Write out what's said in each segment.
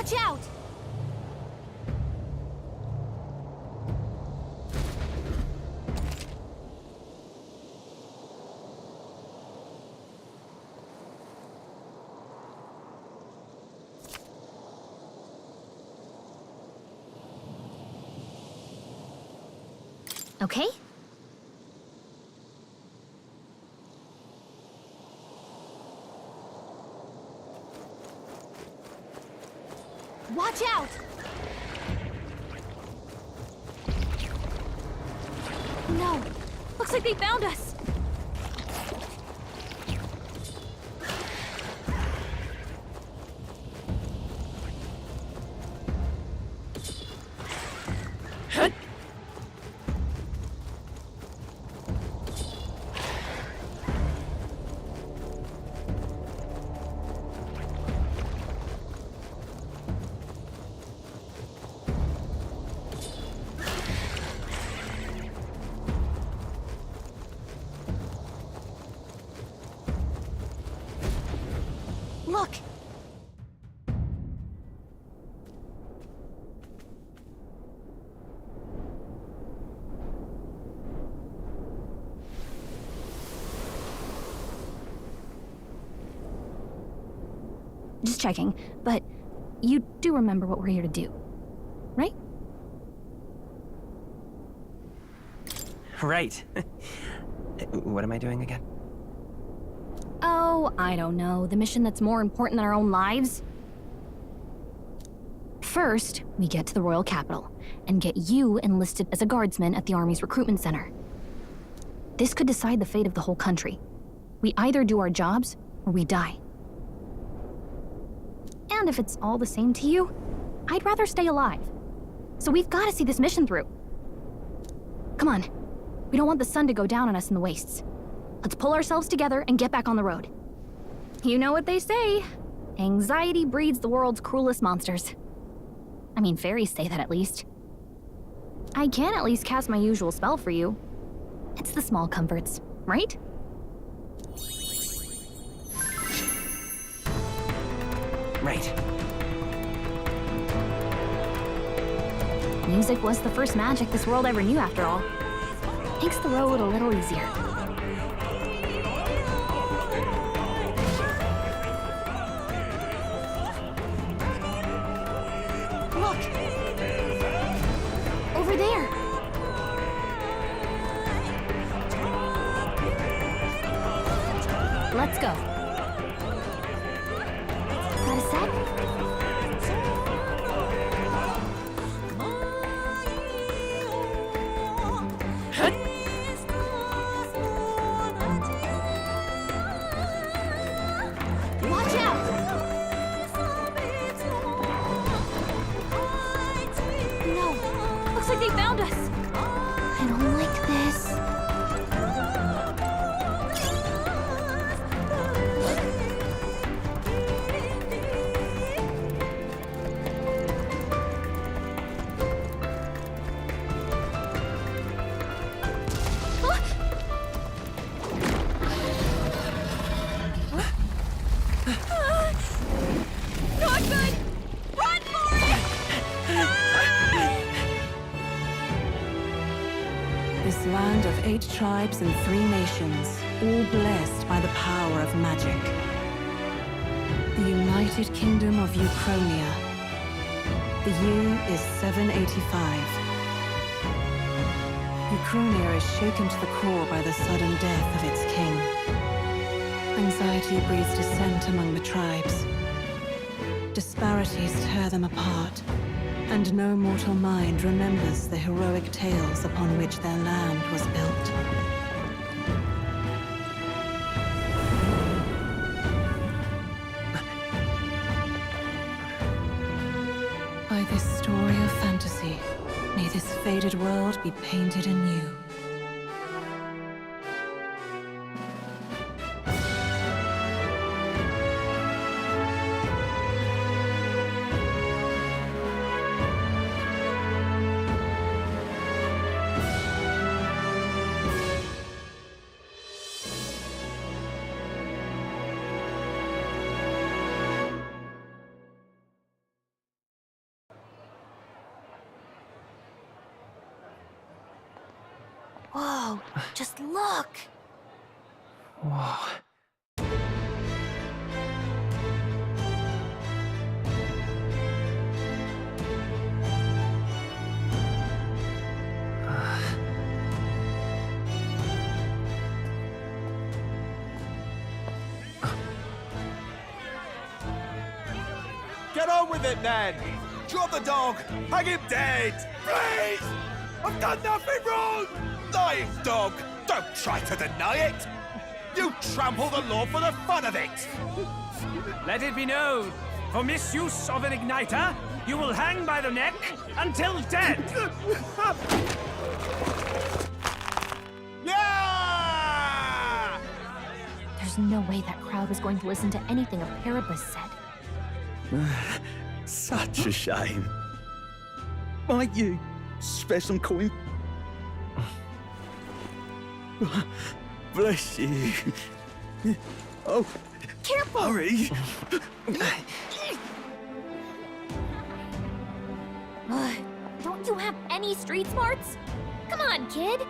Watch out! Okay? Watch out! No! Looks like they found us! Look! Just checking, but you do remember what we're here to do, right? Right. What am I doing again? Oh, I don't know. The mission that's more important than our own lives? First, we get to the royal capital and get you enlisted as a guardsman at the army's recruitment center. This could decide the fate of the whole country. We either do our jobs or we die. And if it's all the same to you, I'd rather stay alive. So we've got to see this mission through. Come on. We don't want the sun to go down on us in the wastes. Let's pull ourselves together and get back on the road. You know what they say. Anxiety breeds the world's cruelest monsters. I mean, fairies say that at least. I can at least cast my usual spell for you. It's the small comforts, right? Right. Music was the first magic this world ever knew, after all. Makes the road a little easier. Look! Over there! Let's go. Got a set? Watch out! No, looks like they found us. I don't like this. Not good! Run for it! This land of 8 tribes and 3 nations, all blessed by the power of magic. The United Kingdom of Uchronia. The year is 785. Uchronia is shaken to the core by the sudden death of its king. Anxiety breeds dissent among the tribes. Disparities tear them apart, and no mortal mind remembers the heroic tales upon which their land was built. By this story of fantasy, may this faded world be painted anew. Hugo, just look! Whoa. Get on with it, then! Drop the dog! Hang him dead! Please! I've done nothing wrong! Lying dog! Don't try to deny it! You trample the law for the fun of it! Let it be known, for misuse of an igniter, you will hang by the neck until dead! Yeah! There's no way that crowd was going to listen to anything a Paribus said. Such a shame. Might you spare some coin? Bless you. Oh, Careful! hurry. Don't you have any street smarts? Come on, kid!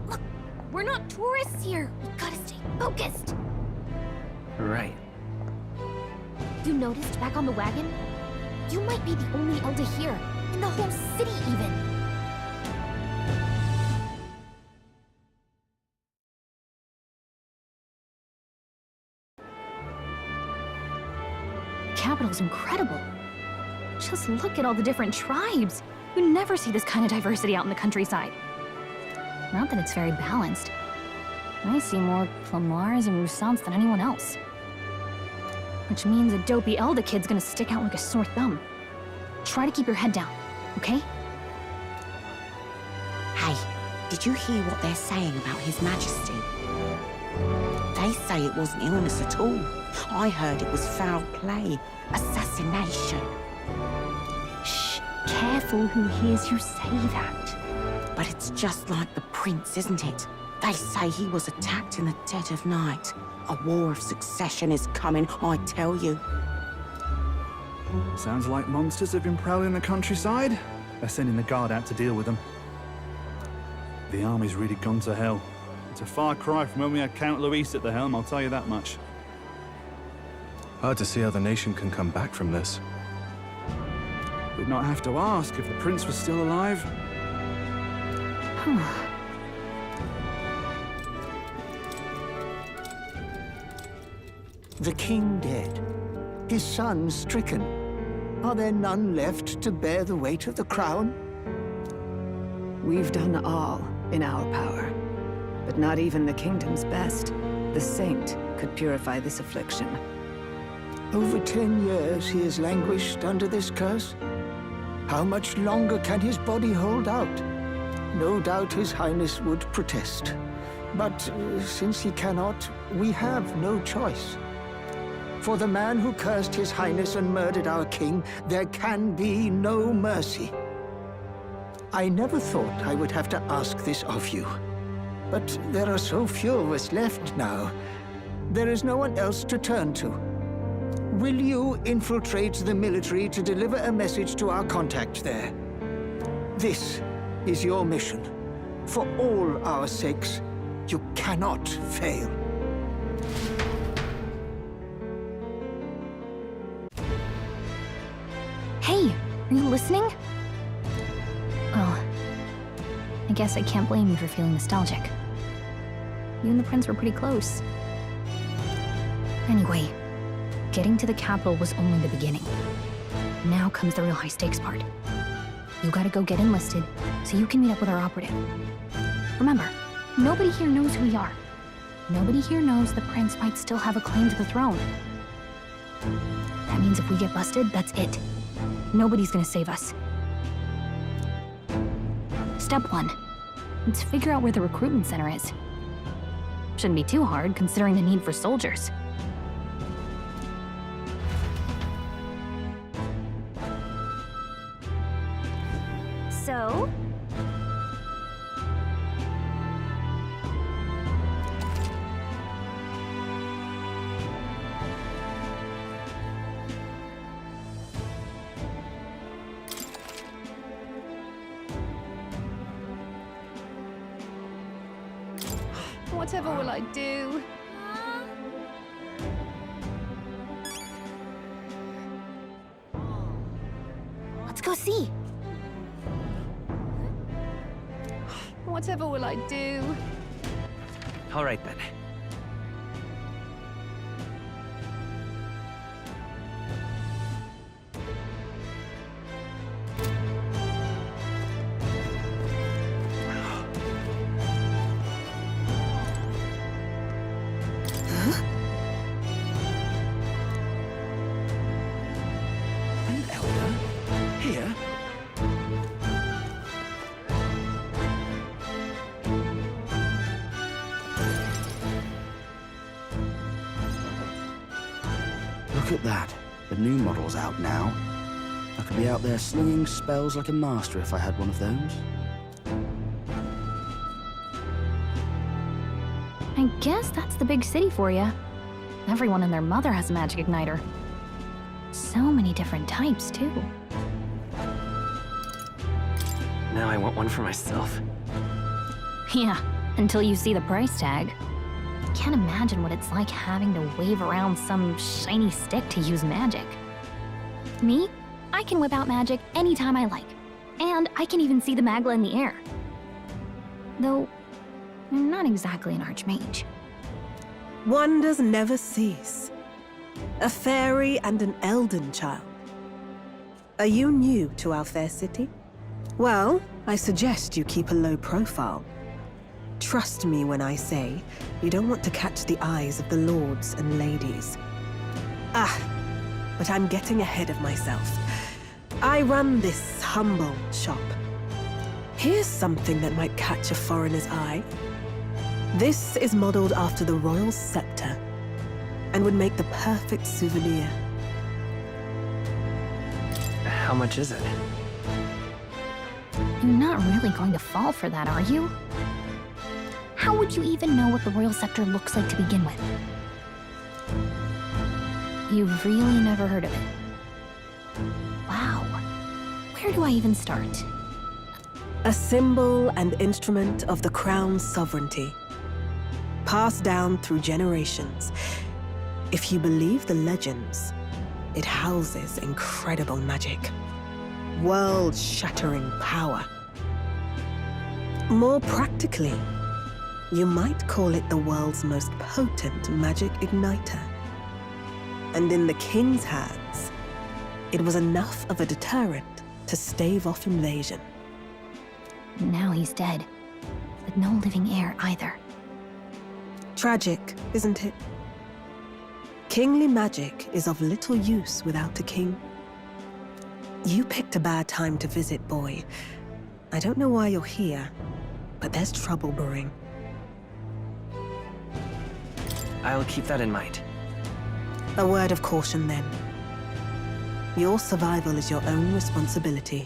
Look, we're not tourists here. We gotta stay focused. Right. You noticed back on the wagon? You might be the only Elder here, in the whole city even. The capital's incredible. Just look at all the different tribes. You never see this kind of diversity out in the countryside. Not that it's very balanced. I see more Plamars and Roussants than anyone else. Which means a dopey Elda kid's gonna stick out like a sore thumb. Try to keep your head down, okay? Hey, did you hear what they're saying about His Majesty? They say it wasn't illness at all. I heard it was foul play, assassination. Shh, careful who hears you say that. But it's just like the prince, isn't it? They say he was attacked in the dead of night. A war of succession is coming, I tell you. Sounds like monsters have been prowling the countryside. They're sending the guard out to deal with them. The army's really gone to hell. It's a far cry from when we had Count Luis at the helm, I'll tell you that much. Hard to see how the nation can come back from this. We'd not have to ask if the prince was still alive. The king dead, his son stricken. Are there none left to bear the weight of the crown? We've done all in our power, but not even the kingdom's best. The saint could purify this affliction. Over 10 years he has languished under this curse. How much longer can his body hold out? No doubt His Highness would protest. But since he cannot, we have no choice. For the man who cursed His Highness and murdered our king, there can be no mercy. I never thought I would have to ask this of you. But there are so few of us left now. There is no one else to turn to. Will you infiltrate the military to deliver a message to our contact there? This is your mission. For all our sakes, you cannot fail. Hey, are you listening? Well, I guess I can't blame you for feeling nostalgic. You and the prince were pretty close. Anyway, getting to the capital was only the beginning. Now comes the real high-stakes part. You gotta go get enlisted, so you can meet up with our operative. Remember, nobody here knows who we are. Nobody here knows the prince might still have a claim to the throne. That means if we get busted, that's it. Nobody's gonna save us. Step 1. Let's figure out where the recruitment center is. Shouldn't be too hard, considering the need for soldiers. So? Whatever will I do? Let's go see. Whatever will I do? All right then. An elder? Here? Look at that. The new model's out now. I could be out there slinging spells like a master if I had one of those. I guess that's the big city for you. Everyone and their mother has a magic igniter. So many different types, too. Now I want one for myself. Yeah, until you see the price tag. Can't imagine what it's like having to wave around some shiny stick to use magic. Me? I can whip out magic anytime I like. And I can even see the Magla in the air. Though, I'm not exactly an archmage. Wonders never cease. A fairy and an elden child. Are you new to our fair city? Well, I suggest you keep a low profile. Trust me when I say you don't want to catch the eyes of the lords and ladies. But I'm getting ahead of myself. I run this humble shop. Here's something that might catch a foreigner's eye. This is modeled after the royal scepter and would make the perfect souvenir. How much is it? You're not really going to fall for that, are you? How would you even know what the royal scepter looks like to begin with? You've really never heard of it. Wow. Where do I even start? A symbol and instrument of the crown's sovereignty, passed down through generations. If you believe the legends, it houses incredible magic, world-shattering power. More practically, you might call it the world's most potent magic igniter. And in the king's hands, it was enough of a deterrent to stave off invasion. Now he's dead, with no living heir either. Tragic, isn't it? Kingly magic is of little use without a king. You picked a bad time to visit, boy. I don't know why you're here, but there's trouble brewing. I'll keep that in mind. A word of caution, then. Your survival is your own responsibility.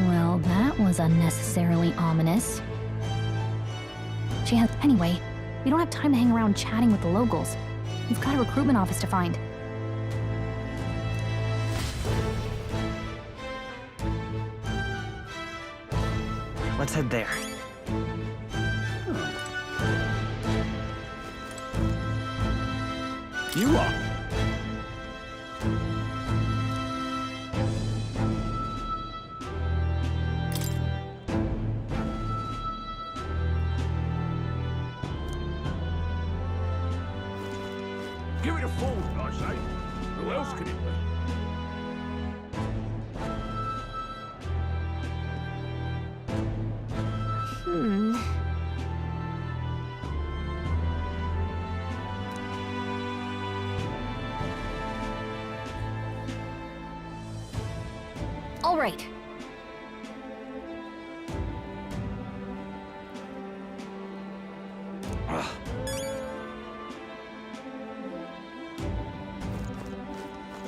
Well, that was unnecessarily ominous. Anyway, we don't have time to hang around chatting with the locals. We've got a recruitment office to find. Let's head there. You are. Give it a fold, I say. Who else could it be? All right.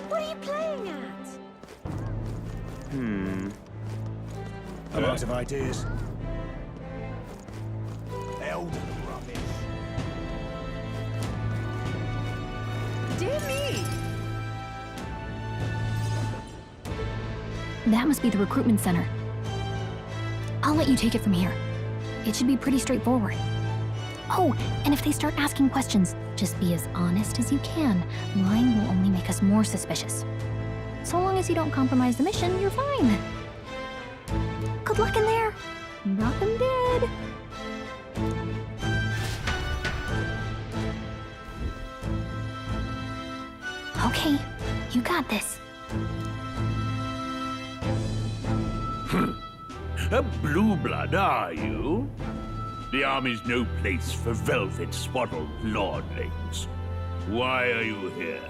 What are you playing at? I'm out of ideas. Elder rubbish. Dear me! That must be the recruitment center. I'll let you take it from here. It should be pretty straightforward. Oh, and if they start asking questions, just be as honest as you can. Lying will only make us more suspicious. So long as you don't compromise the mission, you're fine. Good luck in there. Knock 'em dead. Okay, you got this. A blue blood, are you? The army's no place for velvet-swaddled lordlings. Why are you here?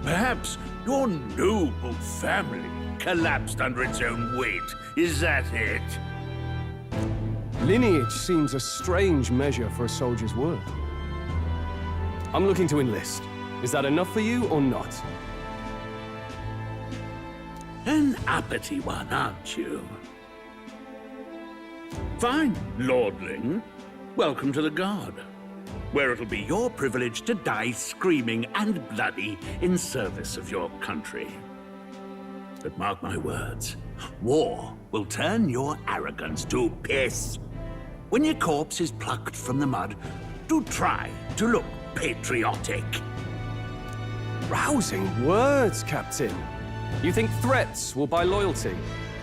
Perhaps your noble family collapsed under its own weight. Is that it? Lineage seems a strange measure for a soldier's worth. I'm looking to enlist. Is that enough for you or not? An uppity one, aren't you? Fine, lordling. Welcome to the Guard, where it'll be your privilege to die screaming and bloody in service of your country. But mark my words, war will turn your arrogance to piss. When your corpse is plucked from the mud, do try to look patriotic. Rousing words, Captain. You think threats will buy loyalty?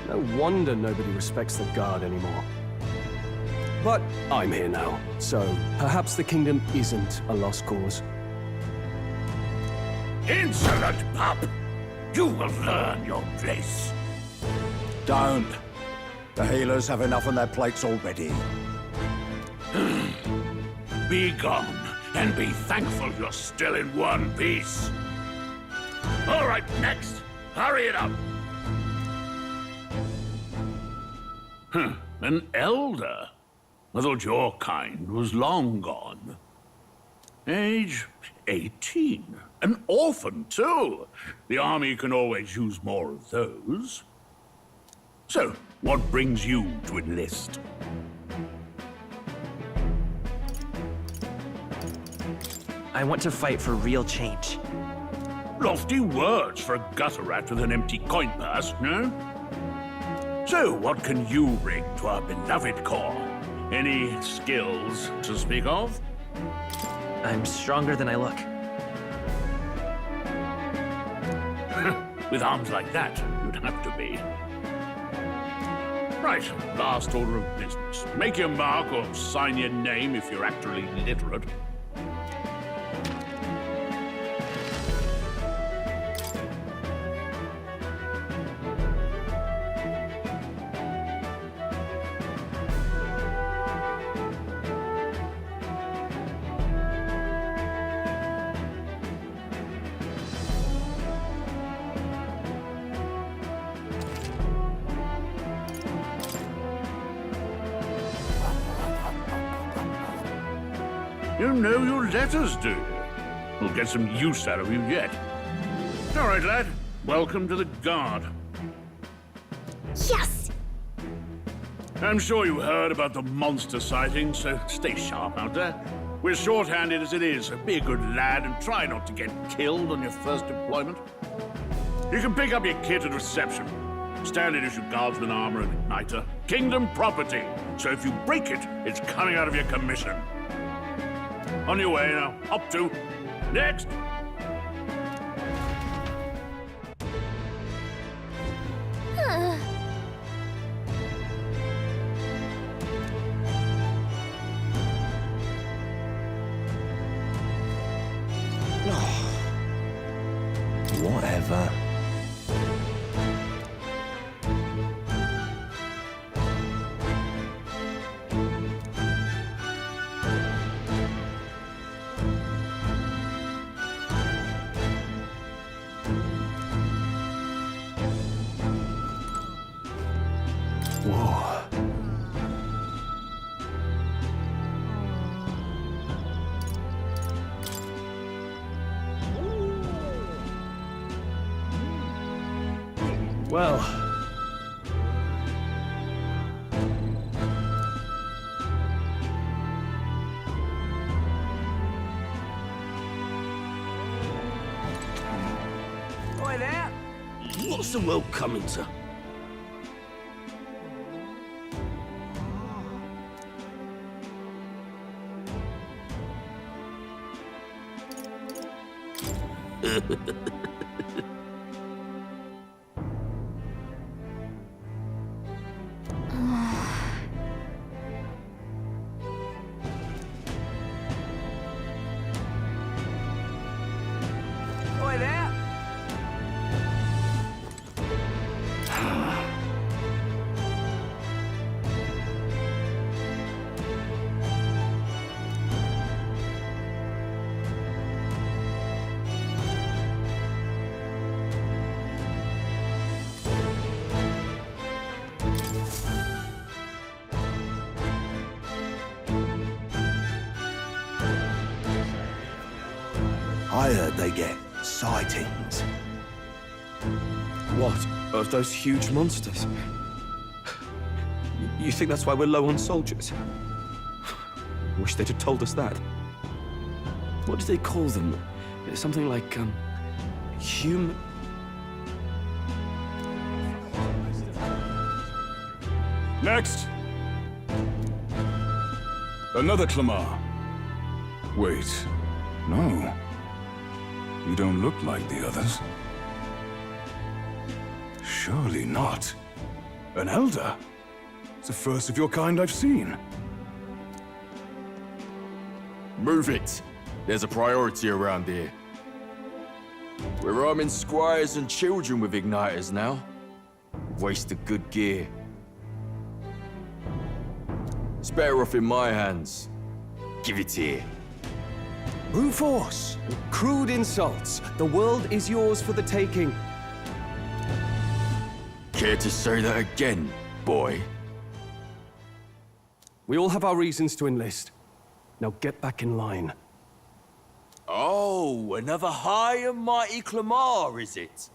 No wonder nobody respects the Guard anymore. But I'm here now, so perhaps the kingdom isn't a lost cause. Insolent pup! You will learn your place. Don't. The healers have enough on their plates already. Be gone, and be thankful you're still in one piece. All right, next. Hurry it up. An elder? I thought your kind was long gone. Age 18. An orphan, too. The army can always use more of those. So, what brings you to enlist? I want to fight for real change. Lofty words for a gutter rat with an empty coin purse, no? So, what can you bring to our beloved corps? Any skills to speak of? I'm stronger than I look. With arms like that, you'd have to be. Right, last order of business. Make your mark or sign your name if you're actually literate. You know your letters, do you? We'll get some use out of you yet. All right, lad. Welcome to the Guard. Yes! I'm sure you heard about the monster sightings, so stay sharp out there. We're short-handed as it is, so be a good lad and try not to get killed on your first deployment. You can pick up your kit at reception. Standard issue guardsman armor and igniter. Kingdom property, so if you break it, it's coming out of your commission. On your way now. Up to. Next! Whatever. Well... Right there. What's the world coming to? Oi there! I heard they get sightings. What? Of those huge monsters? You think that's why we're low on soldiers? Wish they'd have told us that. What do they call them? Something like, human... Next! Another Clamar. Wait, no. You don't look like the others. Surely not. An elder? It's the first of your kind I've seen. Move it. There's a priority around here. We're arming squires and children with igniters now. Wasted good gear. It's better off in my hands. Give it here. Brute force, crude insults. The world is yours for the taking. Care to say that again, boy? We all have our reasons to enlist. Now get back in line. Oh, another high and mighty Clamar, is it?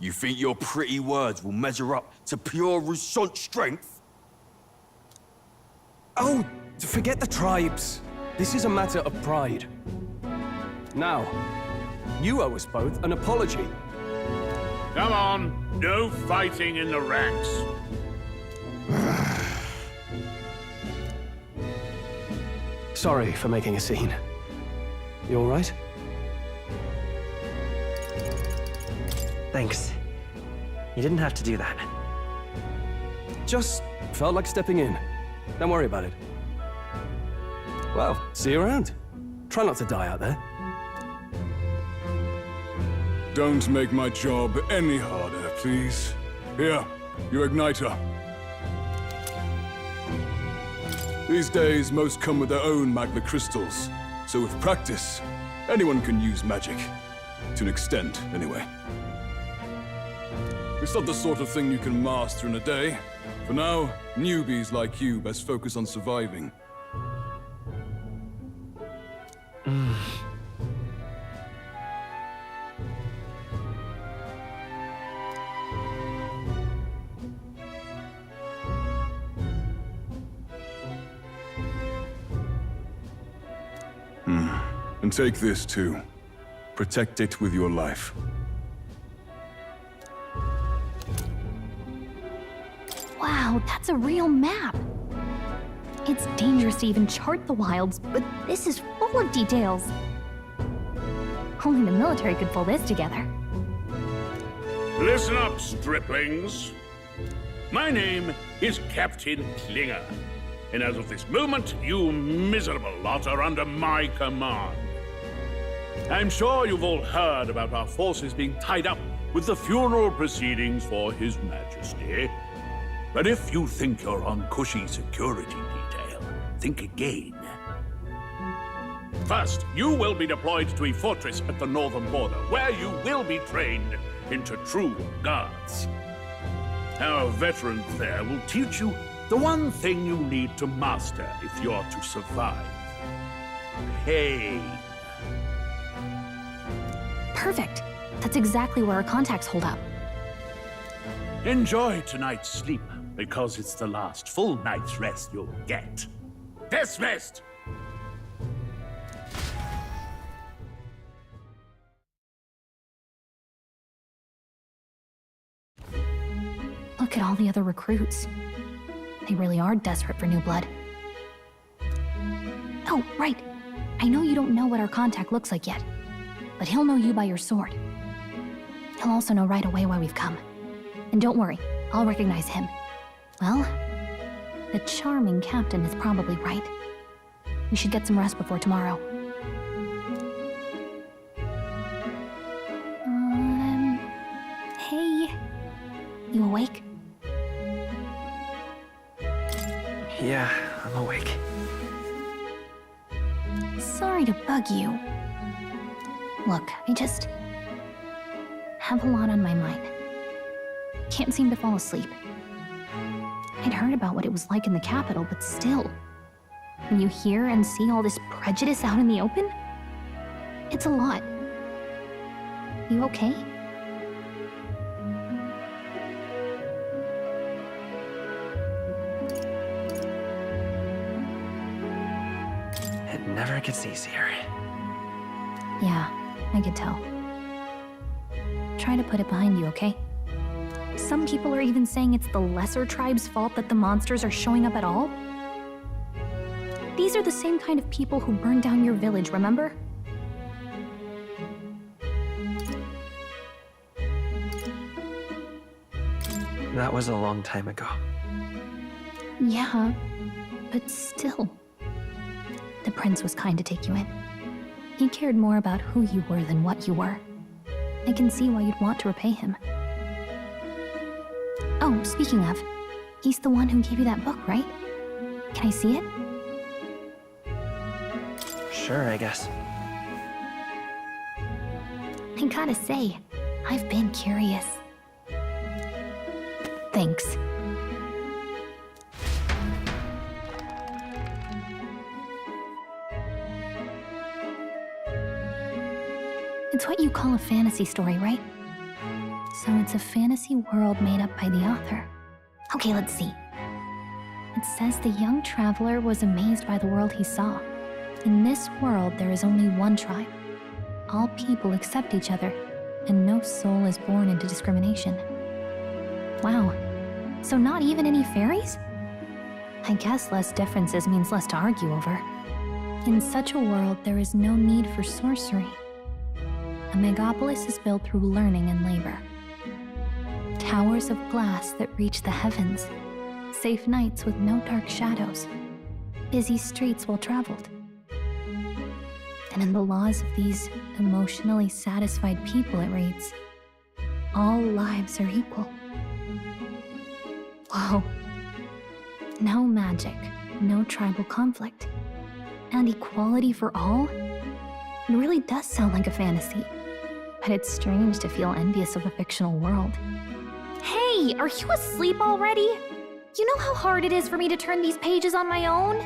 You think your pretty words will measure up to pure Rousant strength? Oh, forget the tribes. This is a matter of pride. Now, you owe us both an apology. Come on, no fighting in the ranks. Sorry for making a scene. You all right? Thanks. You didn't have to do that. Just felt like stepping in. Don't worry about it. Well, see you around. Try not to die out there. Don't make my job any harder, please. Here, your igniter. These days, most come with their own magna crystals. So with practice, anyone can use magic. To an extent, anyway. It's not the sort of thing you can master in a day. For now, newbies like you best focus on surviving. And take this too. Protect it with your life. Wow, that's a real map. It's dangerous to even chart the wilds, but this is full of details. Only the military could pull this together. Listen up, striplings. My name is Captain Klinger, and as of this moment, you miserable lot are under my command. I'm sure you've all heard about our forces being tied up with the funeral proceedings for His Majesty. But if you think you're on cushy security detail, think again. First, you will be deployed to a fortress at the northern border, where you will be trained into true guards. Our veterans there will teach you the one thing you need to master if you're to survive. Pain. Perfect. That's exactly where our contacts hold up. Enjoy tonight's sleep, because it's the last full night's rest you'll get. Dismissed! Look at all the other recruits. They really are desperate for new blood. Oh, right. I know you don't know what our contact looks like yet. but he'll know you by your sword. He'll also know right away why we've come. And don't worry, I'll recognize him. Well, the charming captain is probably right. We should get some rest before tomorrow. Hey. You awake? Yeah, I'm awake. Sorry to bug you. Look, I just have a lot on my mind. Can't seem to fall asleep. I'd heard about what it was like in the capital, but still, when you hear and see all this prejudice out in the open, it's a lot. You okay? It never gets easier. Yeah, I could tell. Try to put it behind you, okay? Some people are even saying it's the lesser tribe's fault that the monsters are showing up at all. These are the same kind of people who burned down your village, remember? That was a long time ago. Yeah, but still. The prince was kind to take you in. He cared more about who you were than what you were. I can see why you'd want to repay him. Oh, speaking of, he's the one who gave you that book, right? Can I see it? Sure, I guess. I gotta say, I've been curious. Thanks. It's what you call a fantasy story, right? So it's a fantasy world made up by the author. Okay, let's see. It says the young traveler was amazed by the world he saw. In this world, there is only one tribe. All people accept each other, and no soul is born into discrimination. Wow, so not even any fairies? I guess less differences means less to argue over. In such a world, there is no need for sorcery. A megapolis is built through learning and labor. Towers of glass that reach the heavens. Safe nights with no dark shadows. Busy streets well traveled. And in the laws of these emotionally satisfied people, it reads, all lives are equal. Whoa. No magic, no tribal conflict, and equality for all? It really does sound like a fantasy. But it's strange to feel envious of a fictional world. Hey, are you asleep already? You know how hard it is for me to turn these pages on my own?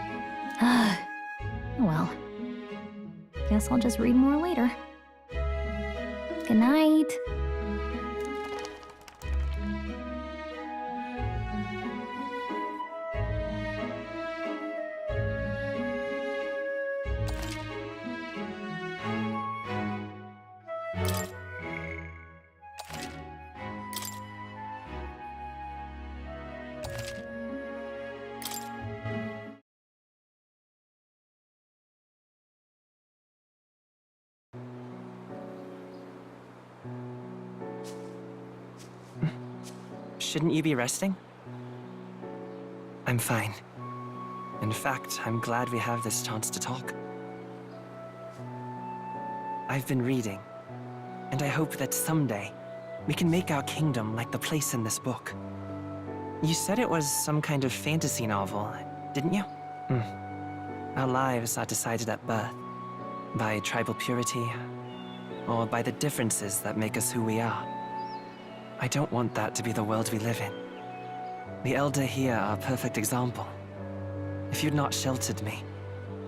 Well, guess I'll just read more later. Good night. Shouldn't you be resting? I'm fine. In fact, I'm glad we have this chance to talk. I've been reading, and I hope that someday we can make our kingdom like the place in this book. You said it was some kind of fantasy novel, didn't you? Our lives are decided at birth, by tribal purity, or by the differences that make us who we are. I don't want that to be the world we live in. The Elder here are a perfect example. If you'd not sheltered me,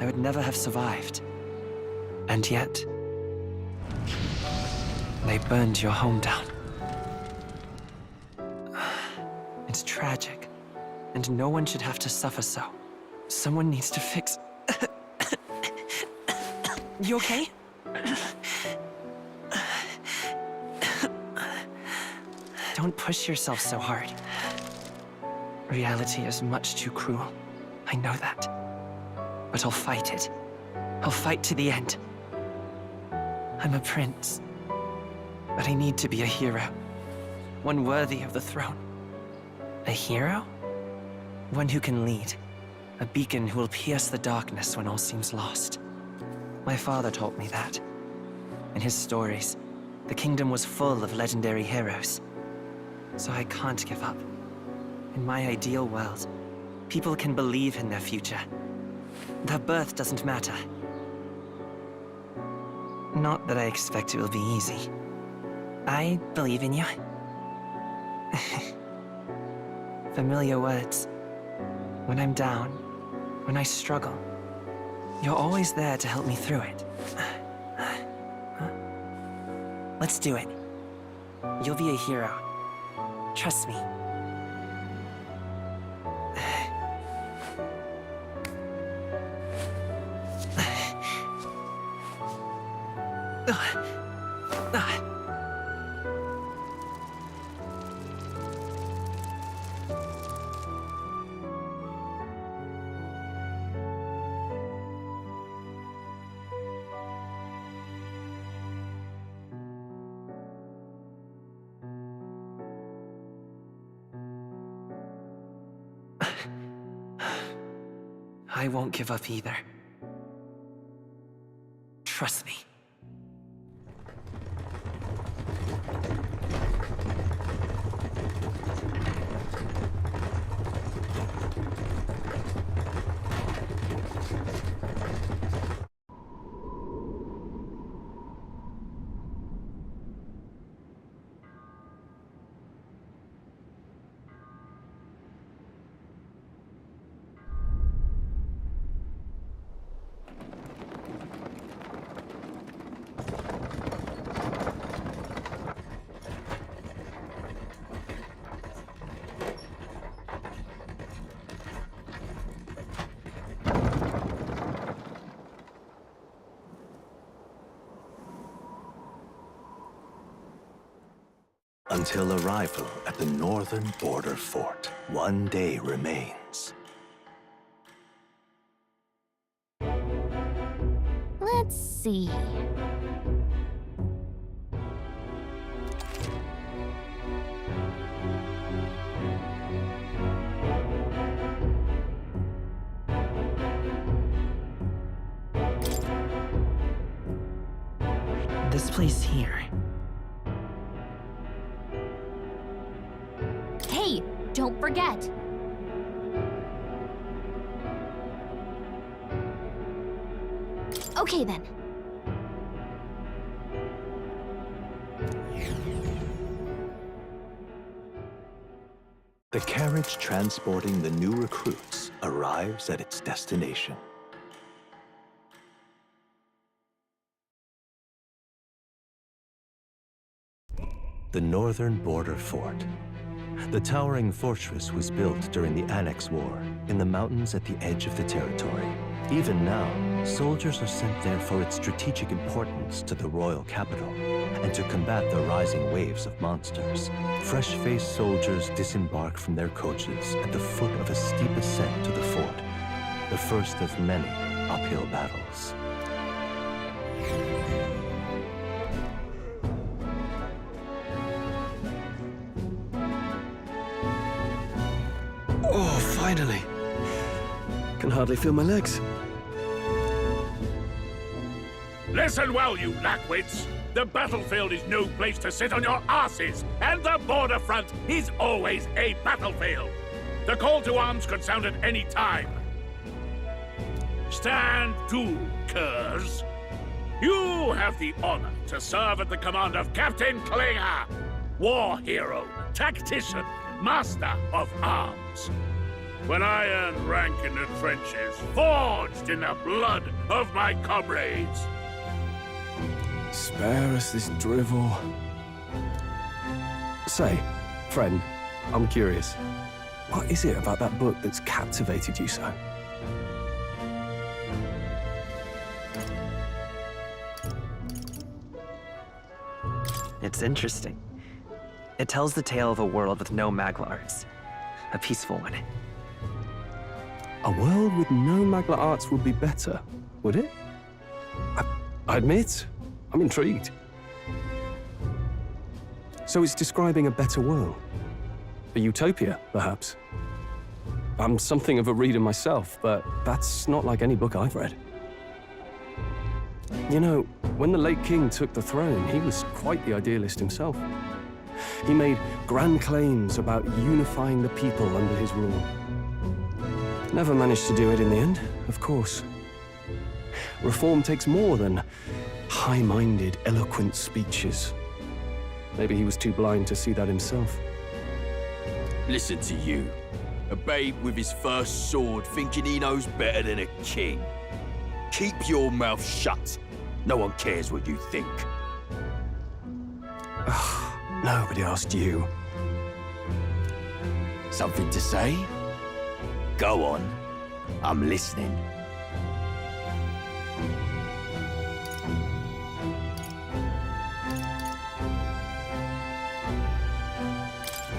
I would never have survived. And yet, they burned your home down. It's tragic, and no one should have to suffer so. Someone needs to fix... You okay? Don't push yourself so hard. Reality is much too cruel. I know that. But I'll fight it. I'll fight to the end. I'm a prince, but I need to be a hero. One worthy of the throne. A hero? One who can lead. A beacon who will pierce the darkness when all seems lost. My father taught me that. In his stories, the kingdom was full of legendary heroes. So I can't give up. In my ideal world, people can believe in their future. Their birth doesn't matter. Not that I expect it will be easy. I believe in you. Familiar words. When I'm down, when I struggle, you're always there to help me through it. Let's do it. You'll be a hero. Trust me. I won't give up either. Trust me. Until arrival at the northern border fort, one day remains. Let's see. This place here. Hey, don't forget. Okay then. The carriage transporting the new recruits arrives at its destination. The northern border fort. The towering fortress was built during the Annex War in the mountains at the edge of the territory. Even now, soldiers are sent there for its strategic importance to the royal capital and to combat the rising waves of monsters. Fresh-faced soldiers disembark from their coaches at the foot of a steep ascent to the fort, the first of many uphill battles. Oh, finally. Can hardly feel my legs. Listen well, you lackwits. The battlefield is no place to sit on your asses, and the border front is always a battlefield. The call to arms could sound at any time. Stand to, curs. You have the honor to serve at the command of Captain Klinger, war hero, tactician, master of arms. When I earned rank in the trenches, forged in the blood of my comrades. Spare us this drivel. Say, friend, I'm curious. What is it about that book that's captivated you so? It's interesting. It tells the tale of a world with no Magla arts. A peaceful one. A world with no Magla arts would be better, would it? I admit, I'm intrigued. So it's describing a better world. A utopia, perhaps. I'm something of a reader myself, but that's not like any book I've read. You know, when the late king took the throne, he was quite the idealist himself. He made grand claims about unifying the people under his rule. Never managed to do it in the end, of course. Reform takes more than high-minded, eloquent speeches. Maybe he was too blind to see that himself. Listen to you. A babe with his first sword thinking he knows better than a king. Keep your mouth shut. No one cares what you think. Nobody asked you. Something to say? Go on. I'm listening.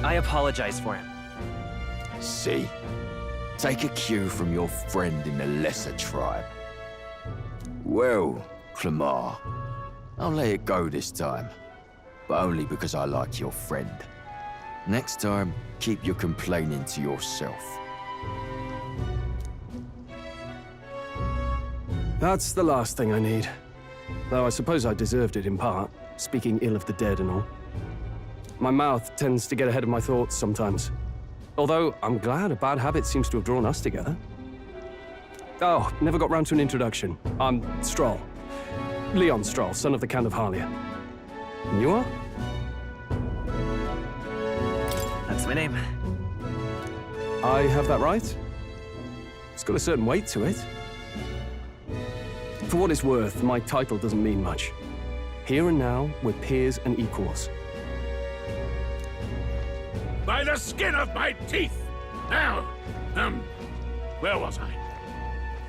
I apologize for him. See? Take a cue from your friend in the lesser tribe. Well, Clemar, I'll let it go this time. But only because I like your friend. Next time, keep your complaining to yourself. That's the last thing I need. Though I suppose I deserved it in part, speaking ill of the dead and all. My mouth tends to get ahead of my thoughts sometimes. Although, I'm glad a bad habit seems to have drawn us together. Oh, never got round to an introduction. I'm Stroll. Leon Stroll, son of the Count of Harlia. And you are? That's my name. I have that right? It's got a certain weight to it. For what it's worth, my title doesn't mean much. Here and now, we're peers and equals. By the skin of my teeth! Now, where was I?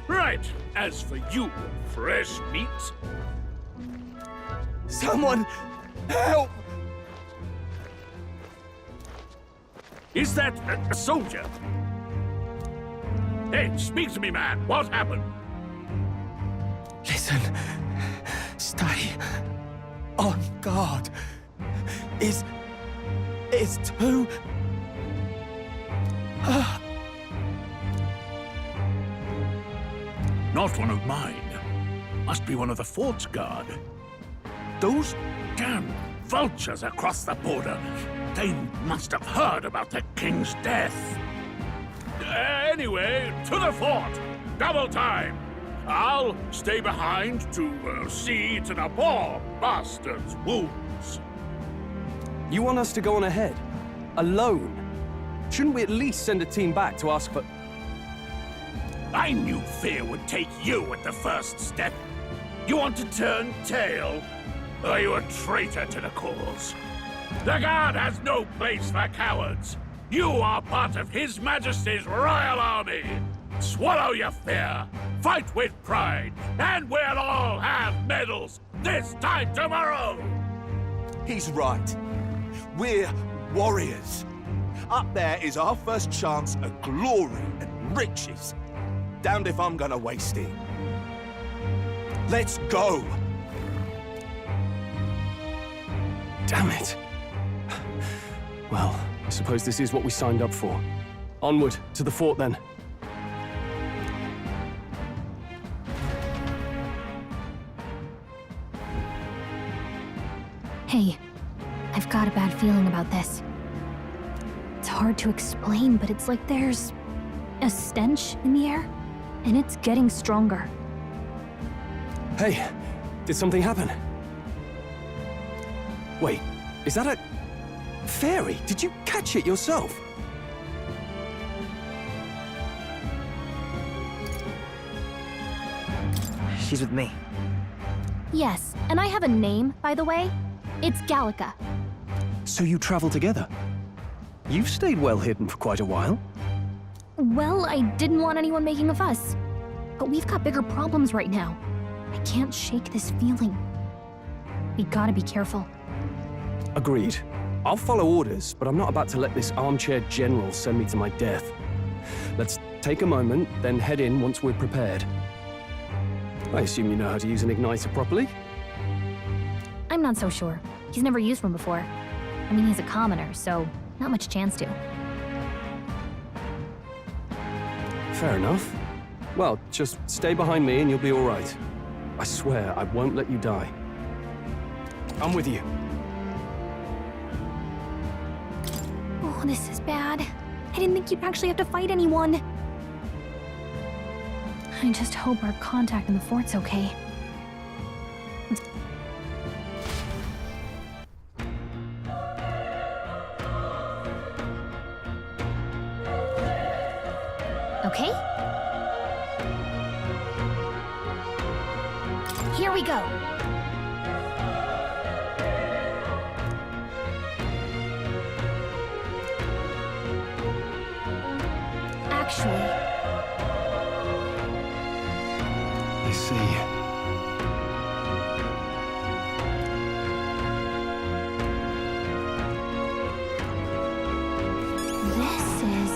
Right, as for you, fresh meat. Someone help! Is that a soldier? Hey, speak to me, man. What happened? Listen. Stay on guard. It's too... Not one of mine. Must be one of the fort's guard. Those damn vultures across the border. They must have heard about the king's death. Anyway, to the fort. Double time. I'll stay behind to see to the poor bastard's wounds. You want us to go on ahead? Alone? Shouldn't we at least send a team back to ask for... I knew fear would take you at the first step. You want to turn tail? Are you a traitor to the cause? The Guard has no place for cowards. You are part of His Majesty's Royal Army. Swallow your fear, fight with pride, and we'll all have medals this time tomorrow! He's right. We're warriors. Up there is our first chance at glory and riches. Damned if I'm gonna waste it. Let's go! Damn it. Well, I suppose this is what we signed up for. Onward, to the fort then. Hey, I've got a bad feeling about this. It's hard to explain, but it's like there's a stench in the air, and it's getting stronger. Hey, did something happen? Wait, is that a... fairy? Did you catch it yourself? She's with me. Yes, and I have a name, by the way. It's Gallica. So you travel together? You've stayed well hidden for quite a while. Well, I didn't want anyone making a fuss. But we've got bigger problems right now. I can't shake this feeling. We gotta be careful. Agreed. I'll follow orders, but I'm not about to let this armchair general send me to my death. Let's take a moment, then head in once we're prepared. I assume you know how to use an igniter properly? I'm not so sure. He's never used one before. I mean, he's a commoner, so not much chance to. Fair enough. Well, just stay behind me and you'll be all right. I swear, I won't let you die. I'm with you. Oh, this is bad. I didn't think you'd actually have to fight anyone. I just hope our contact in the fort's okay. Okay? Here we go. Actually, I see. this is...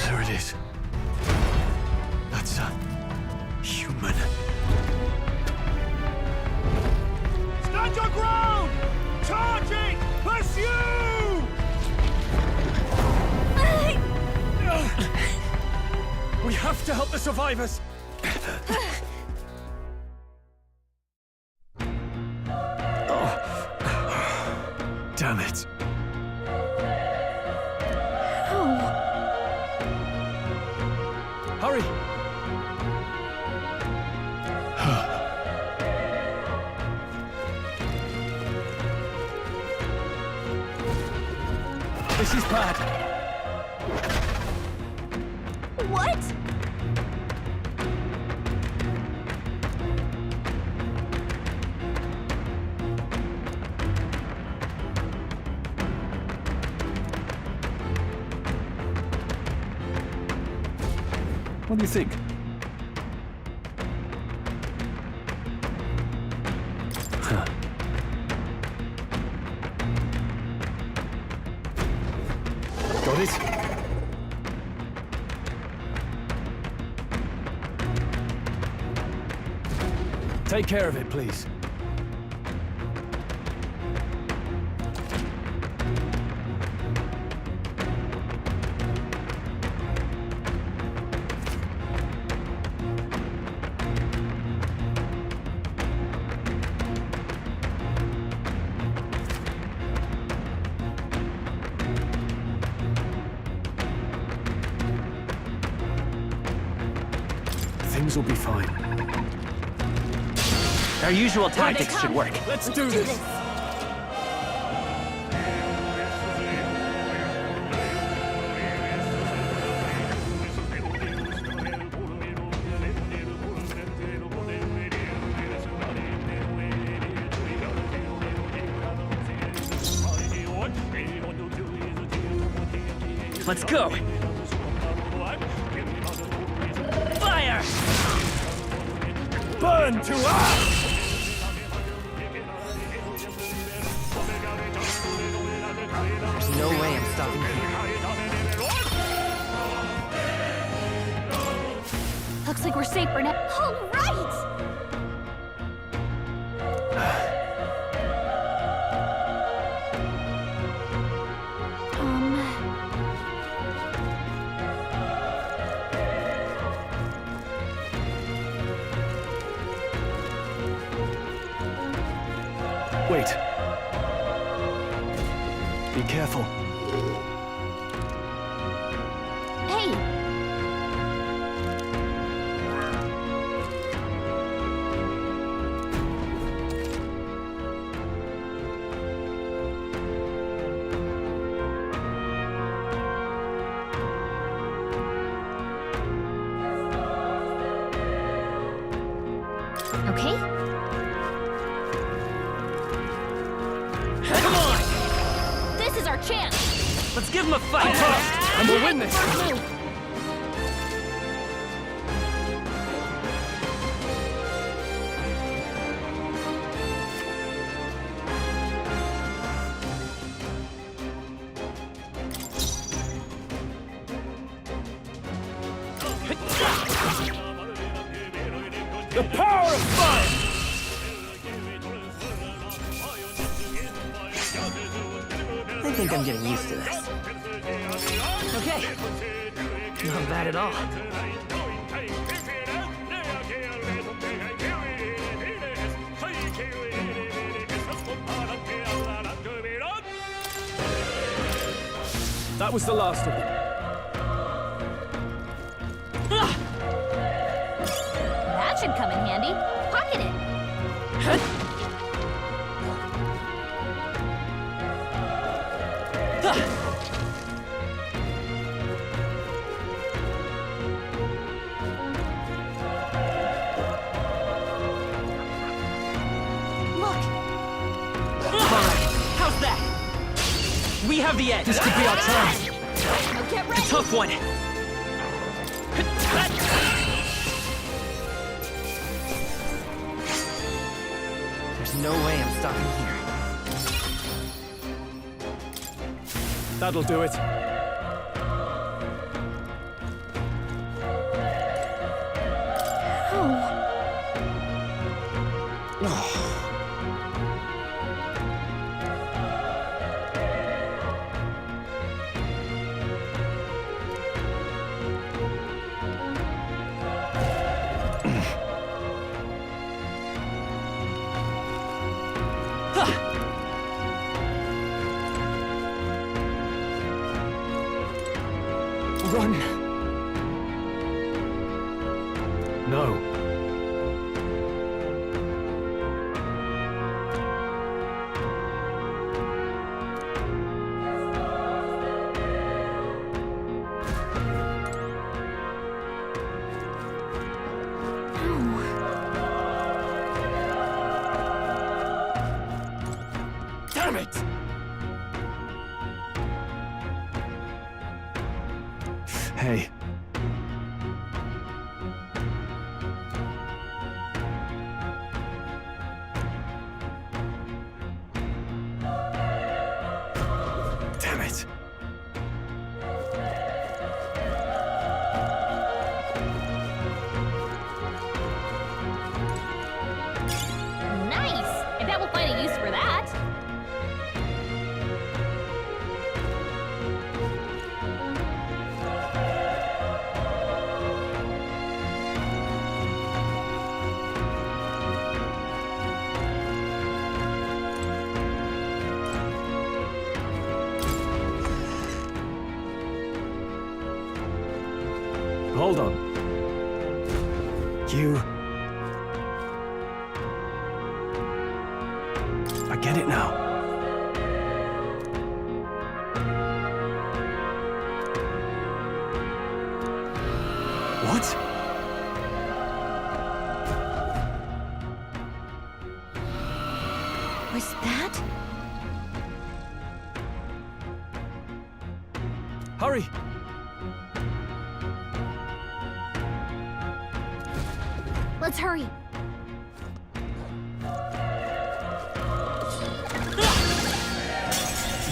There it is. That's a human. Stand your ground! Charging! Pursue! We have to help the survivors! Damn it. Hurry! This is bad. What? What do you think? Huh. Got it? Take care of it, please. Things will be fine. Our usual tactics should work. Let's do this! Let's go! Fire! Burn to ash! There's no way I'm stopping here. Looks like we're safe for now. All right! Wait. Be careful. Hey! Okay? Come on! This is our Give him a fight! And we'll win this! The power of fire! I think I'm getting used to this. Okay. Not bad at all. That was the last of them. That should come in handy. Pocket it. How's that? We have the edge. This could be our chance. Now get ready. A tough one. There's no way I'm stopping here. That'll do it. Run. No. Damn it! Hey. Damn it. Nice! I bet we'll find a use for that. Hold on. You... I get it now. What? Was that? Hurry! Let's hurry.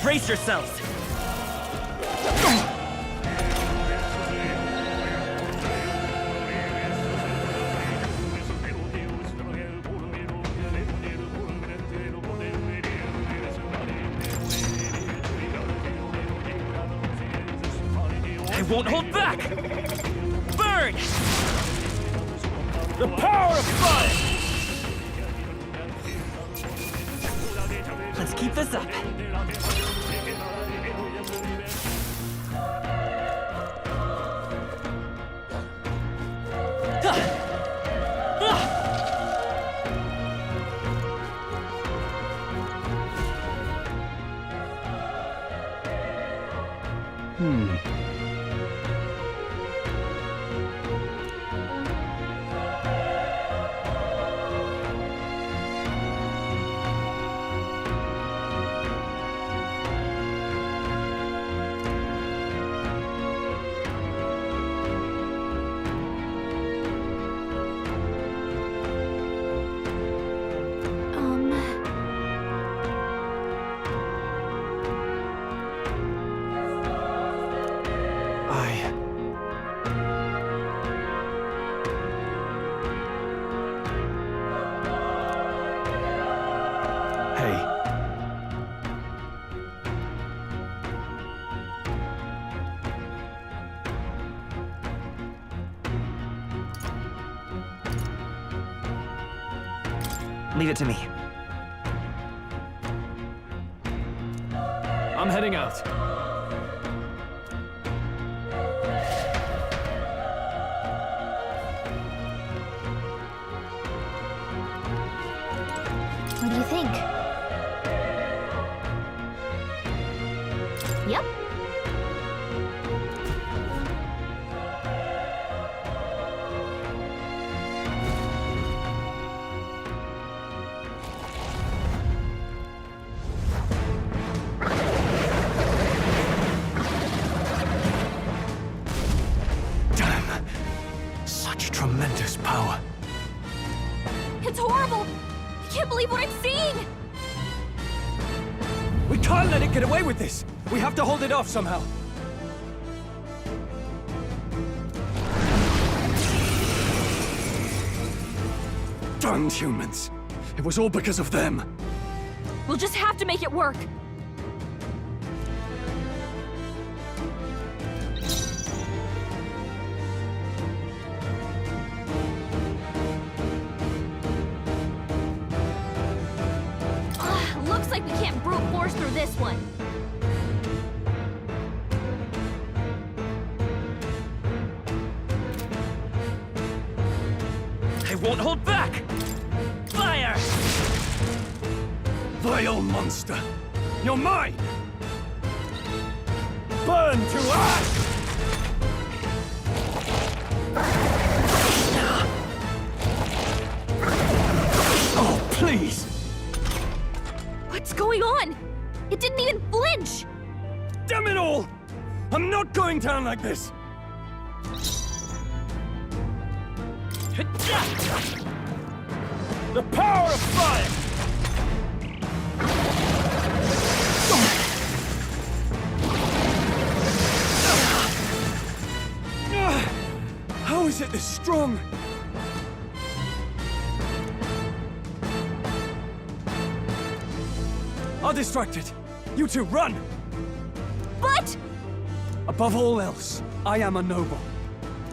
Brace yourselves. I won't hold back! Burn! The power of fire! Let's keep this up. Leave it to me. I'm heading out. What do you think? Yep. Damn! Such tremendous power. It's horrible! I can't believe what I'm seeing! We can't let it get away with this! We have to hold it off somehow. Damned humans. It was all because of them. We'll just have to make it work. Looks like we can't brute force through this one. I won't hold back! Fire! Vile monster! You're mine! Burn to ash! Oh, please! What's going on? It didn't even flinch! Damn it all! I'm not going down like this! The power of fire! How is it this strong? I'll distract it. You two, run! But... Above all else, I am a noble.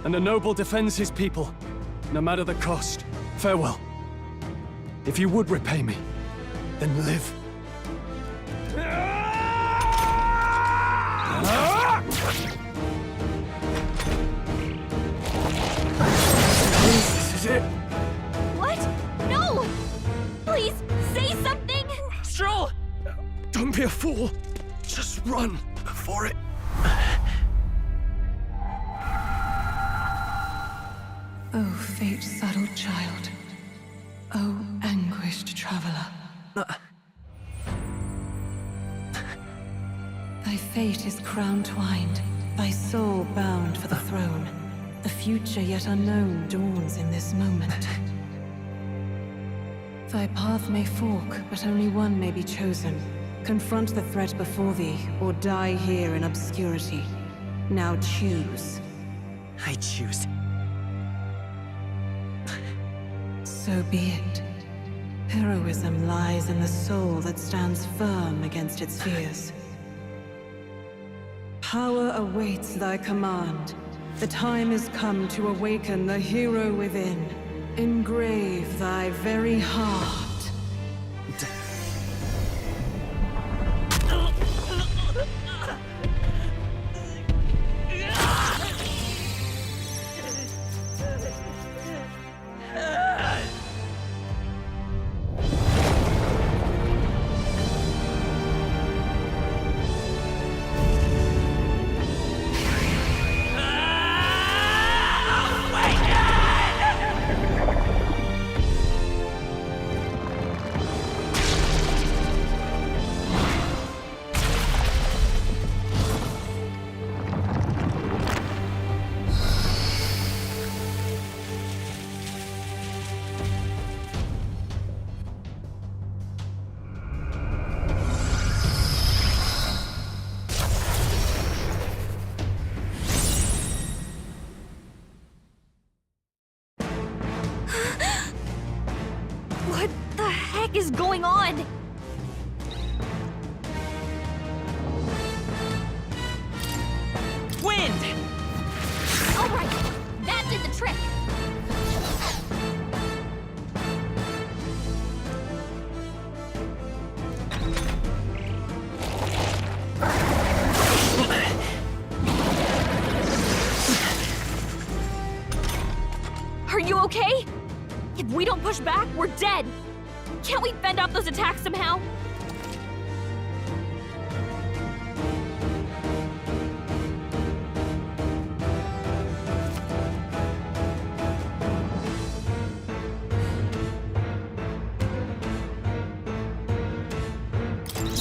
And a noble defends his people, no matter the cost. Farewell. If you would repay me, then live. This is it. What? No! Please, say something! Stroll! Don't be a fool. Just run before it... Oh, fate-saddled child. Oh, anguished traveler. Thy fate is crown-twined, thy soul bound for the throne. The future yet unknown dawns in this moment. Thy path may fork, but only one may be chosen. Confront the threat before thee, or die here in obscurity. Now choose. I choose. So be it. Heroism lies in the soul that stands firm against its fears. Power awaits thy command. The time is come to awaken the hero within. Engrave thy very heart. What the heck is going on? Wind! All right, that did the trick. you okay? If we don't push back, we're dead. Can't we fend off those attacks somehow?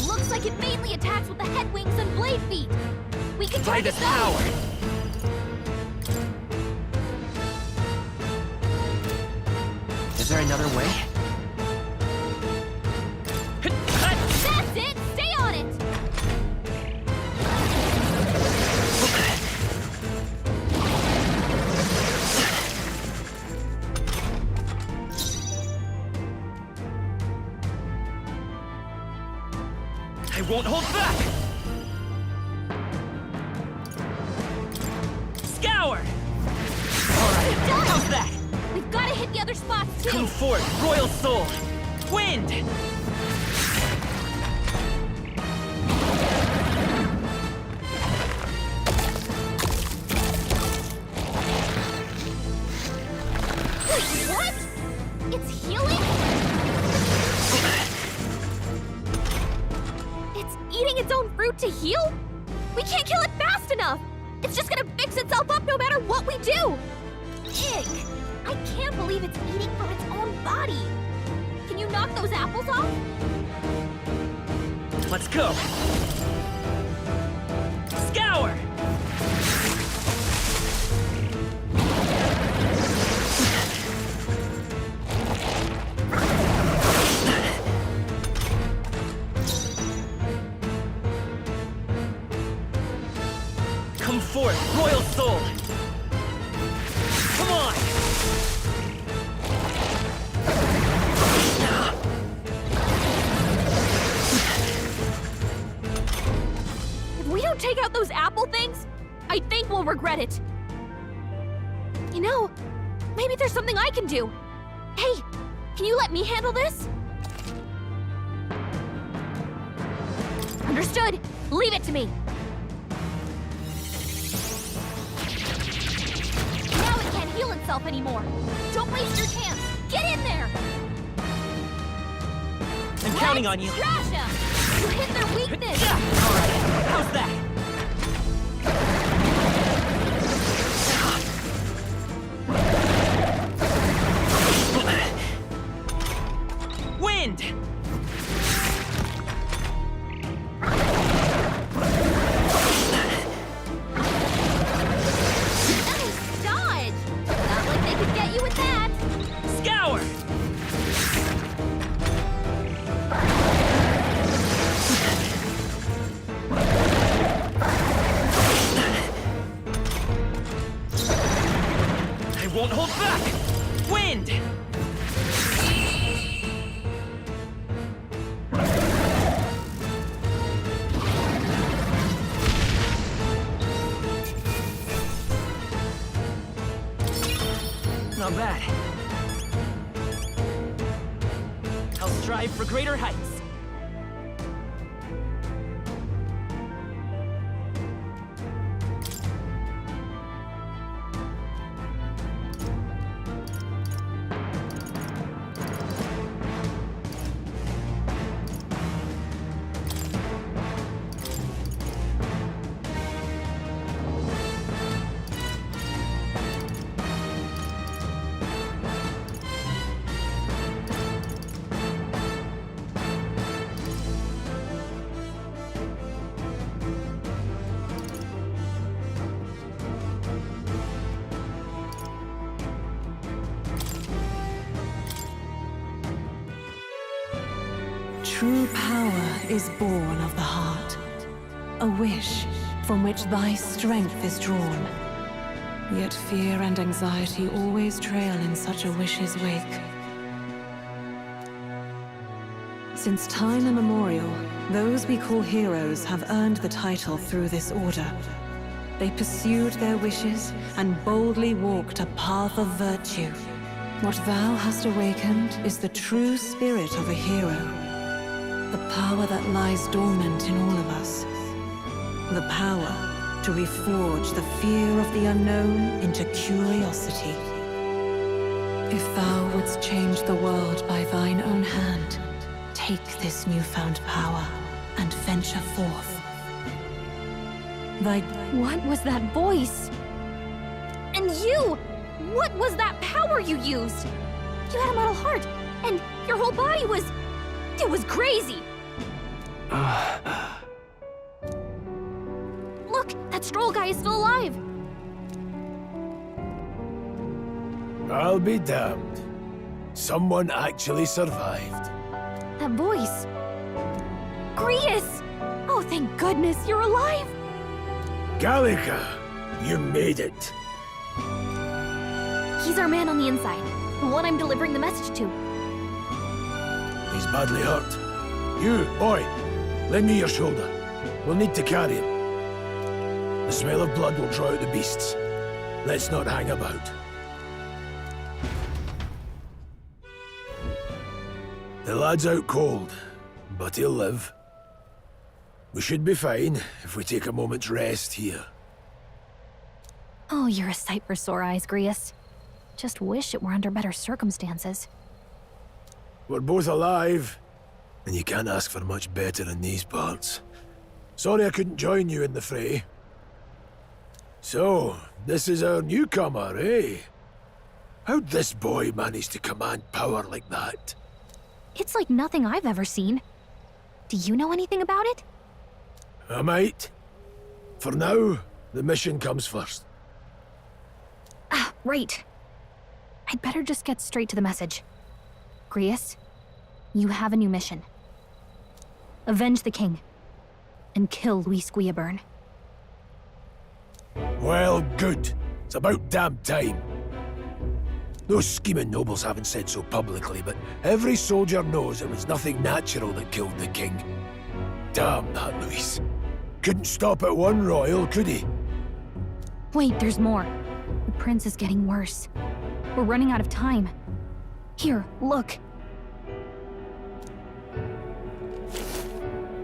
Looks like it mainly attacks with the head wings and blade feet. We can try this power. Is there another way? That's it! Stay on it! I won't hold back! Scour! Alright, how's that? We've got to hit the other spots too! Come forth, Royal Soul! Wind! Wait, what? It's healing? It's eating its own fruit to heal? We can't kill it fast enough! It's just gonna fix itself up no matter what we do! Ick! I can't believe it's eating from its own body! Can you knock those apples off? Let's go! Scour! Come forth, Royal Soul! Come on! If we don't take out those apple things, I think we'll regret it. You know, maybe there's something I can do. Hey, can you let me handle this? Understood. Leave it to me. Now it can't heal itself anymore. Don't waste your chance. Get in there. I'm counting on you. Trash them. You hit their weakness. Alright, how's that? Wind! Nice dodge. Not like they could get you with that. Scour! I won't hold back! Wind! Not bad. I'll strive for greater heights. True power is born of the heart, a wish from which thy strength is drawn. Yet fear and anxiety always trail in such a wish's wake. Since time immemorial, those we call heroes have earned the title through this order. They pursued their wishes and boldly walked a path of virtue. What thou hast awakened is the true spirit of a hero. The power that lies dormant in all of us. The power to reforge the fear of the unknown into curiosity. If thou wouldst change the world by thine own hand, take this newfound power and venture forth. What was that voice? And you! What was that power you used? You had a metal heart, and your whole body was... It was crazy! Look, that Stroll guy is still alive! I'll be damned. Someone actually survived. That voice... Grius! Oh, thank goodness, you're alive! Gallica, you made it. He's our man on the inside, the one I'm delivering the message to. He's badly hurt. You, boy, lend me your shoulder. We'll need to carry him. The smell of blood will draw out the beasts. Let's not hang about. The lad's out cold, but he'll live. We should be fine if we take a moment's rest here. Oh, you're a sight for sore eyes, Grius. Just wish it were under better circumstances. We're both alive, and you can't ask for much better in these parts. Sorry I couldn't join you in the fray. So, this is our newcomer, eh? How'd this boy manage to command power like that? It's like nothing I've ever seen. Do you know anything about it? I might. For now, the mission comes first. Ah, right. I'd better just get straight to the message. Grius, you have a new mission. Avenge the king, and kill Luis Guillaburn. Well, good. It's about damn time. Those scheming nobles haven't said so publicly, but every soldier knows it was nothing natural that killed the king. Damn that Luis. Couldn't stop at one royal, could he? Wait, there's more. The prince is getting worse. We're running out of time. Here, look.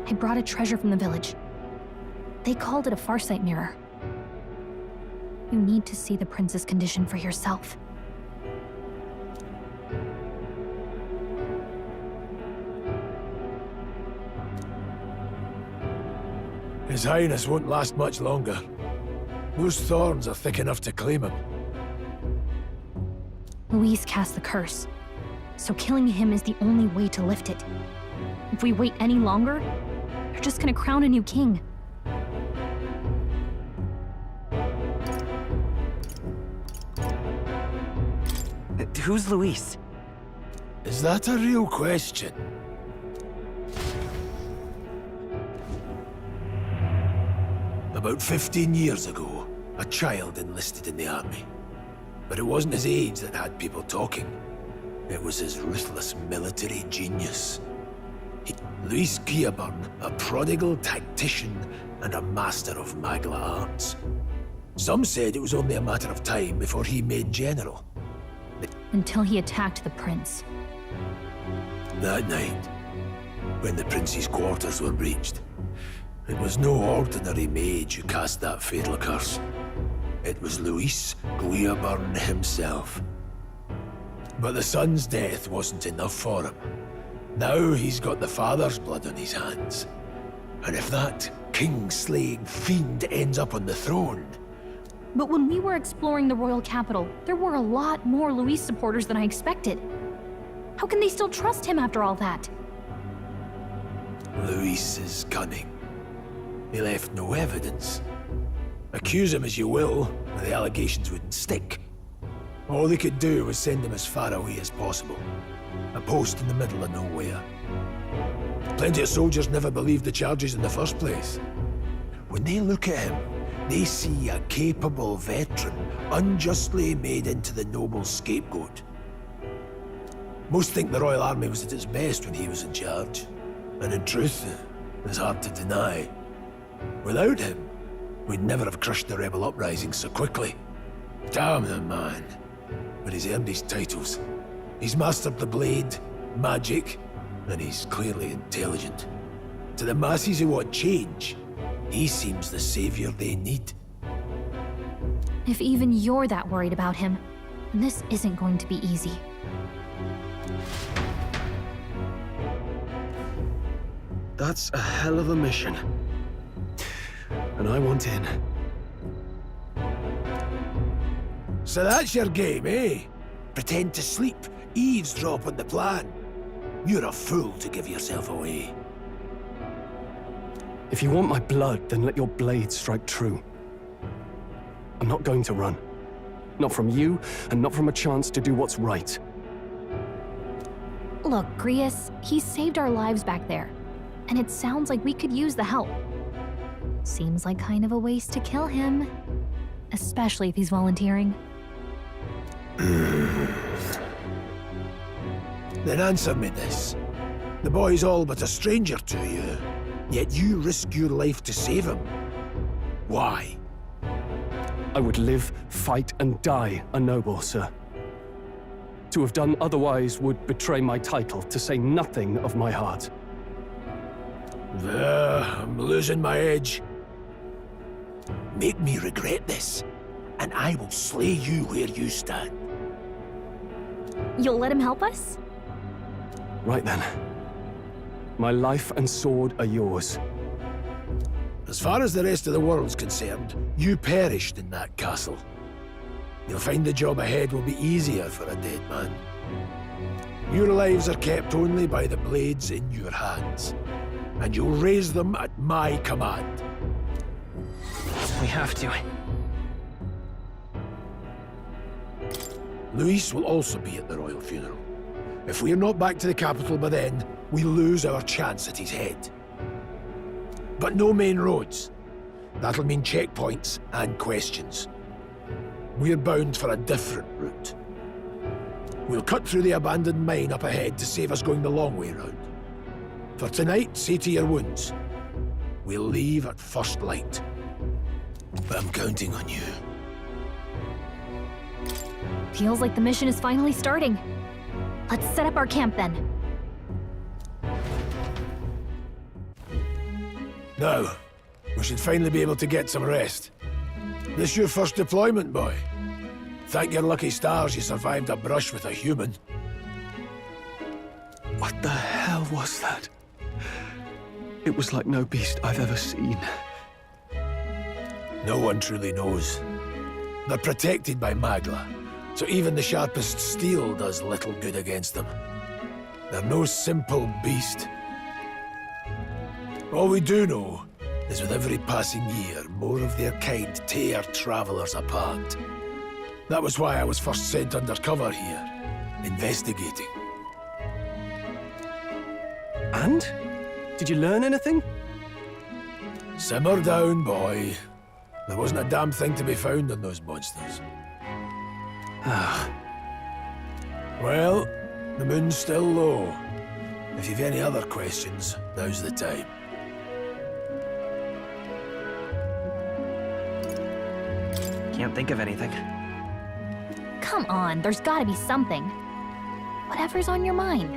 I brought a treasure from the village. They called it a farsight mirror. You need to see the prince's condition for yourself. His Highness won't last much longer. Those thorns are thick enough to claim him. Luis cast the curse, so killing him is the only way to lift it. If we wait any longer, they're just gonna crown a new king. Who's Luis? Is that a real question? About 15 years ago, a child enlisted in the army. But it wasn't his age that had people talking. It was his ruthless military genius. Luis Guillaburn, a prodigal tactician and a master of Magla arts. Some said it was only a matter of time before he made general. Until he attacked the prince. That night, when the prince's quarters were breached, it was no ordinary mage who cast that fatal curse. It was Luis Guillaburn himself. But the son's death wasn't enough for him. Now he's got the father's blood on his hands. And if that king-slaying fiend ends up on the throne... But when we were exploring the royal capital, there were a lot more Luis supporters than I expected. How can they still trust him after all that? Luis is cunning. He left no evidence. Accuse him as you will, the allegations wouldn't stick. All they could do was send him as far away as possible. A post in the middle of nowhere. Plenty of soldiers never believed the charges in the first place. When they look at him, they see a capable veteran unjustly made into the noble scapegoat. Most think the Royal Army was at its best when he was in charge. And in truth, it's hard to deny. Without him, we'd never have crushed the rebel uprising so quickly. Damn the man. But he's earned his titles. He's mastered the blade, magic, and he's clearly intelligent. To the masses who want change, he seems the savior they need. If even you're that worried about him, and this isn't going to be easy. That's a hell of a mission. And I want in. So that's your game, eh? Pretend to sleep, eavesdrop on the plan. You're a fool to give yourself away. If you want my blood, then let your blade strike true. I'm not going to run. Not from you, and not from a chance to do what's right. Look, Grius, he saved our lives back there, and it sounds like we could use the help. Seems like kind of a waste to kill him, especially if he's volunteering. Then answer me this. The boy's all but a stranger to you, yet you risk your life to save him. Why? I would live, fight, and die a noble, sir. To have done otherwise would betray my title, to say nothing of my heart. I'm losing my edge. Make me regret this, and I will slay you where you stand. You'll let him help us? Right then. My life and sword are yours. As far as the rest of the world's concerned, you perished in that castle. You'll find the job ahead will be easier for a dead man. Your lives are kept only by the blades in your hands, and you'll raise them at my command. We have to. Luis will also be at the royal funeral. If we're not back to the capital by then, we lose our chance at his head. But no main roads. That'll mean checkpoints and questions. We're bound for a different route. We'll cut through the abandoned mine up ahead to save us going the long way round. For tonight, see to your wounds. We'll leave at first light. But I'm counting on you. Feels like the mission is finally starting. Let's set up our camp then. Now, we should finally be able to get some rest. This your first deployment, boy? Thank your lucky stars you survived a brush with a human. What the hell was that? It was like no beast I've ever seen. No one truly knows. They're protected by Magla, so even the sharpest steel does little good against them. They're no simple beast. All we do know is with every passing year, more of their kind tear travelers apart. That was why I was first sent undercover here, investigating. And? Did you learn anything? Simmer down, boy. There wasn't a damn thing to be found on those monsters. Well, the moon's still low. If you've any other questions, now's the time. Can't think of anything. Come on, there's gotta be something. Whatever's on your mind.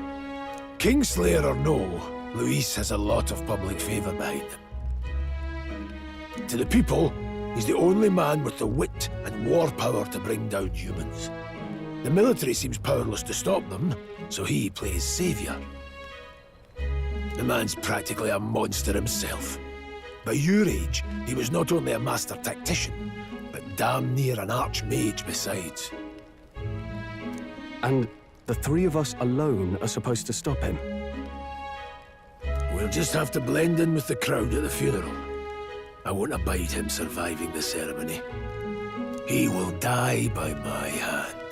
Kingslayer or no, Luis has a lot of public favor behind him. To the people, he's the only man with the wit and war power to bring down humans. The military seems powerless to stop them, so he plays savior. The man's practically a monster himself. By your age, he was not only a master tactician, but damn near an archmage besides. And the three of us alone are supposed to stop him? We'll just have to blend in with the crowd at the funeral. I won't abide him surviving the ceremony. He will die by my hand.